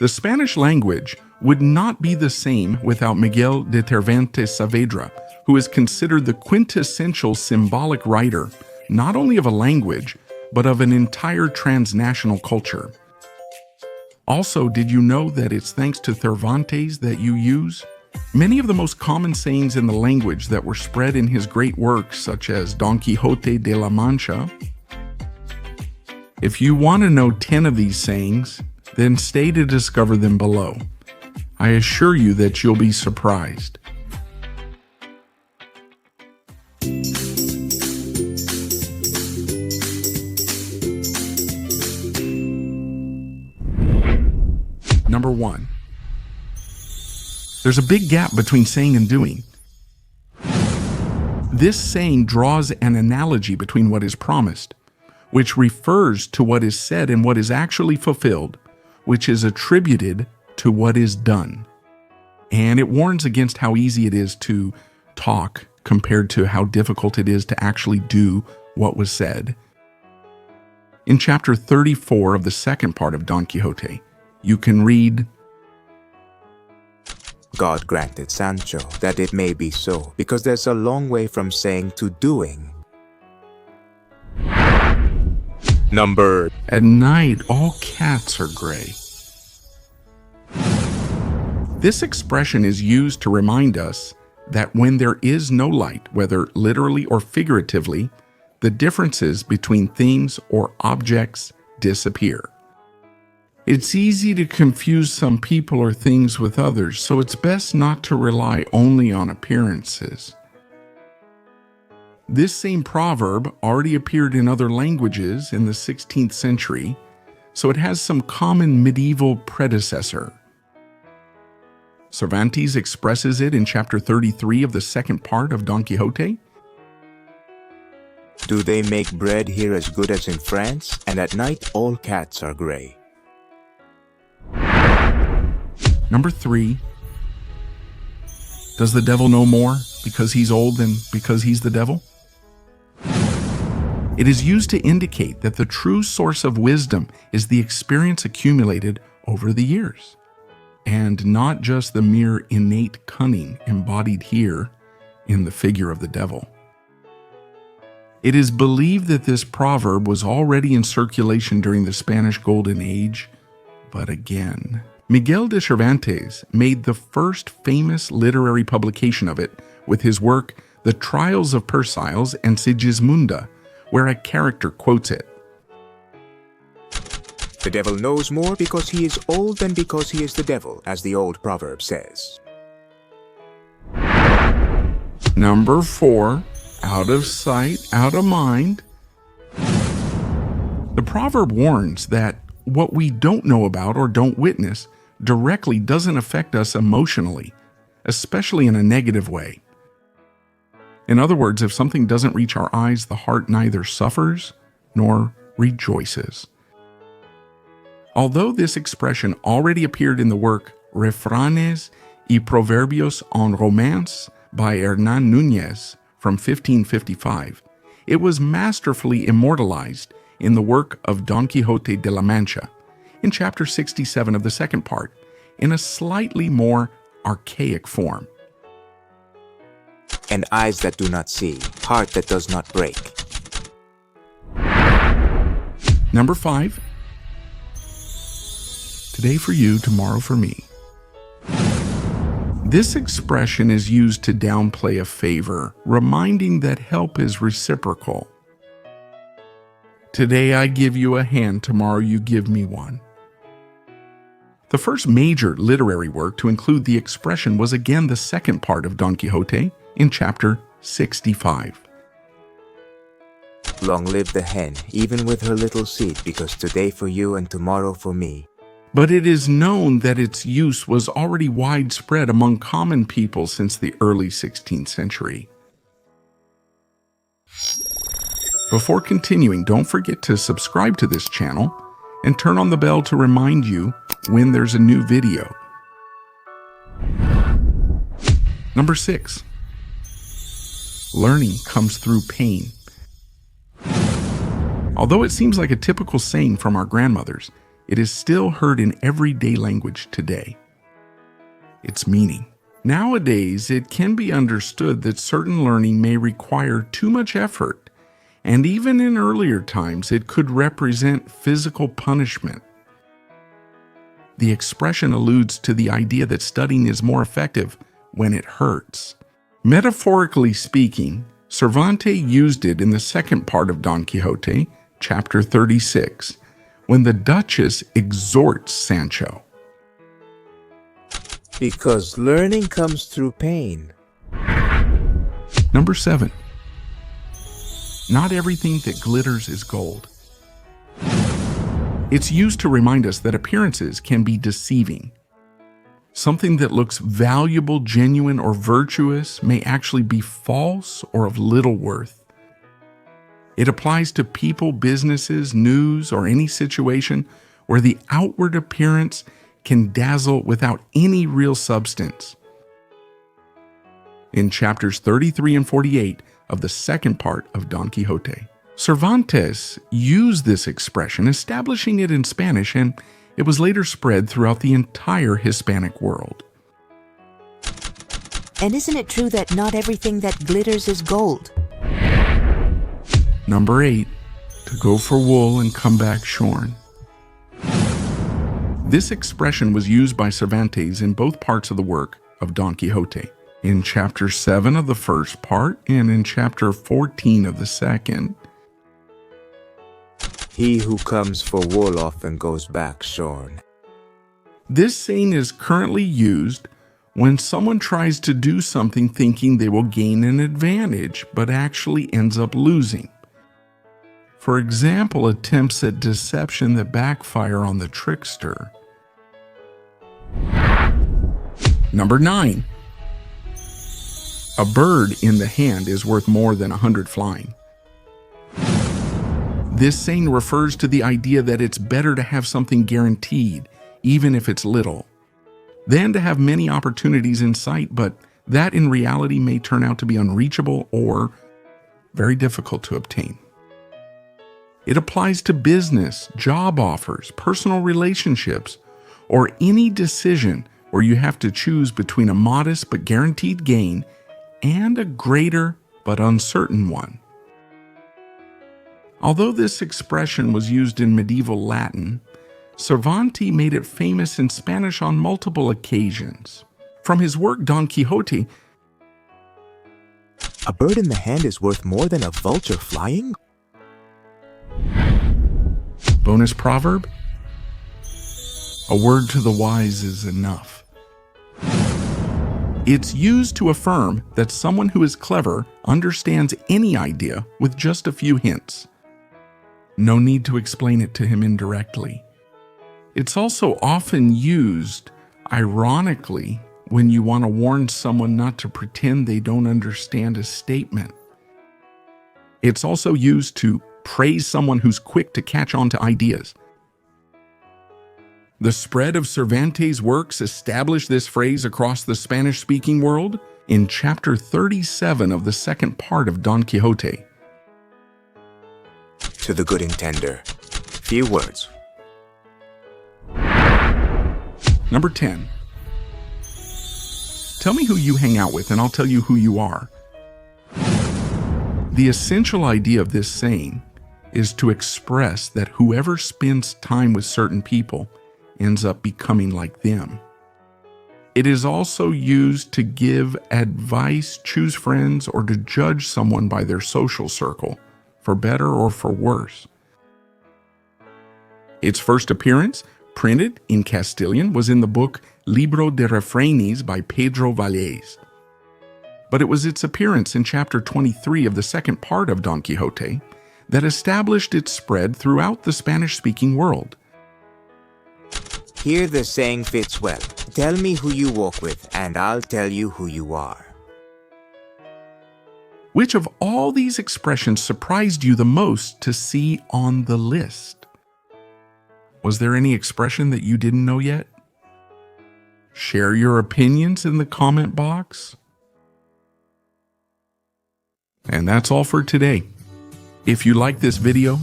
The Spanish language would not be the same without Miguel de Cervantes Saavedra, who is considered the quintessential symbolic writer, not only of a language, but of an entire transnational culture. Also, did you know that it's thanks to Cervantes that you use? Many of the most common sayings in the language that were spread in his great works, such as Don Quixote de la Mancha. If you want to know 10 of these sayings, then stay to discover them below. I assure you that you'll be surprised. Number 1. There's a big gap between saying and doing. This saying draws an analogy between what is promised, which refers to what is said and what is actually fulfilled, which is attributed to what is done. And it warns against how easy it is to talk compared to how difficult it is to actually do what was said. In chapter 34 of the second part of Don Quixote, you can read, God granted, Sancho, that it may be so, because there's a long way from saying to doing. Number. At night, all cats are gray. This expression is used to remind us that when there is no light, whether literally or figuratively, the differences between things or objects disappear. It's easy to confuse some people or things with others, so it's best not to rely only on appearances. This same proverb already appeared in other languages in the 16th century, so it has some common medieval predecessor. Cervantes expresses it in chapter 33 of the second part of Don Quixote. Do they make bread here as good as in France? And at night all cats are gray. Number 3. Does the devil know more because he's old than because he's the devil? It is used to indicate that the true source of wisdom is the experience accumulated over the years, and not just the mere innate cunning embodied here in the figure of the devil. It is believed that this proverb was already in circulation during the Spanish Golden Age, but again, Miguel de Cervantes made the first famous literary publication of it with his work The Trials of Persiles and Sigismunda, where a character quotes it. The devil knows more because he is old than because he is the devil, as the old proverb says. Number 4, out of sight, out of mind. The proverb warns that what we don't know about or don't witness directly doesn't affect us emotionally, especially in a negative way. In other words, if something doesn't reach our eyes, the heart neither suffers nor rejoices. Although this expression already appeared in the work Refranes y Proverbios en Romance by Hernán Núñez from 1555, it was masterfully immortalized in the work of Don Quixote de la Mancha, in chapter 67 of the second part, in a slightly more archaic form. And eyes that do not see, heart that does not break. Number 5. Today for you, tomorrow for me. This expression is used to downplay a favor, reminding that help is reciprocal. Today I give you a hand, tomorrow you give me one. The first major literary work to include the expression was again the second part of Don Quixote in chapter 65. Long live the hen, even with her little seed, because today for you and tomorrow for me. But it is known that its use was already widespread among common people since the early 16th century. Before continuing, don't forget to subscribe to this channel and turn on the bell to remind you when there's a new video. Number 6. Learning comes through pain. Although it seems like a typical saying from our grandmothers, It is still heard in everyday language today. Its meaning. Nowadays, it can be understood that certain learning may require too much effort, and even in earlier times, it could represent physical punishment. The expression alludes to the idea that studying is more effective when it hurts. Metaphorically speaking, Cervantes used it in the second part of Don Quixote, chapter 36, when the Duchess exhorts Sancho. Because learning comes through pain. Number 7. Not everything that glitters is gold. It's used to remind us that appearances can be deceiving. Something that looks valuable, genuine, or virtuous may actually be false or of little worth. It applies to people, businesses, news, or any situation where the outward appearance can dazzle without any real substance. In chapters 33 and 48 of the second part of Don Quixote, Cervantes used this expression, establishing it in Spanish, and it was later spread throughout the entire Hispanic world. And isn't it true that not everything that glitters is gold? Number 8, to go for wool and come back shorn. This expression was used by Cervantes in both parts of the work of Don Quixote, in chapter 7 of the first part and in chapter 14 of the second. He who comes for wool often goes back shorn. This saying is currently used when someone tries to do something thinking they will gain an advantage, but actually ends up losing. For example, attempts at deception that backfire on the trickster. Number 9. A bird in the hand is worth more than 100 flying. This saying refers to the idea that it's better to have something guaranteed, even if it's little, than to have many opportunities in sight, but that in reality may turn out to be unreachable or very difficult to obtain. It applies to business, job offers, personal relationships, or any decision where you have to choose between a modest but guaranteed gain and a greater but uncertain one. Although this expression was used in medieval Latin, Cervantes made it famous in Spanish on multiple occasions. From his work Don Quixote, A bird in the hand is worth more than a vulture flying? bonus proverb, a word to the wise is enough. It's used to affirm that someone who is clever understands any idea with just a few hints. No need to explain it to him indirectly. It's also often used, ironically, when you want to warn someone not to pretend they don't understand a statement. It's also used to praise someone who's quick to catch on to ideas. The spread of Cervantes' works established this phrase across the Spanish-speaking world in chapter 37 of the second part of Don Quixote. To the good intender, few words. Number 10. Tell me who you hang out with and I'll tell you who you are. The essential idea of this saying is to express that whoever spends time with certain people ends up becoming like them. It is also used to give advice, choose friends, or to judge someone by their social circle, for better or for worse. Its first appearance, printed in Castilian, was in the book Libro de Refranes by Pedro Valles. But it was its appearance in chapter 23 of the second part of Don Quixote that established its spread throughout the Spanish-speaking world. Here the saying fits well. Tell me who you walk with, and I'll tell you who you are. Which of all these expressions surprised you the most to see on the list? Was there any expression that you didn't know yet? Share your opinions in the comment box. And that's all for today. If you like this video,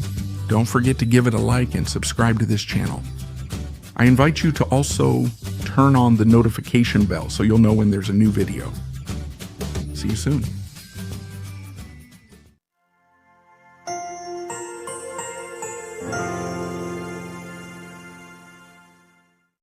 don't forget to give it a like and subscribe to this channel. I invite you to also turn on the notification bell so you'll know when there's a new video. See you soon.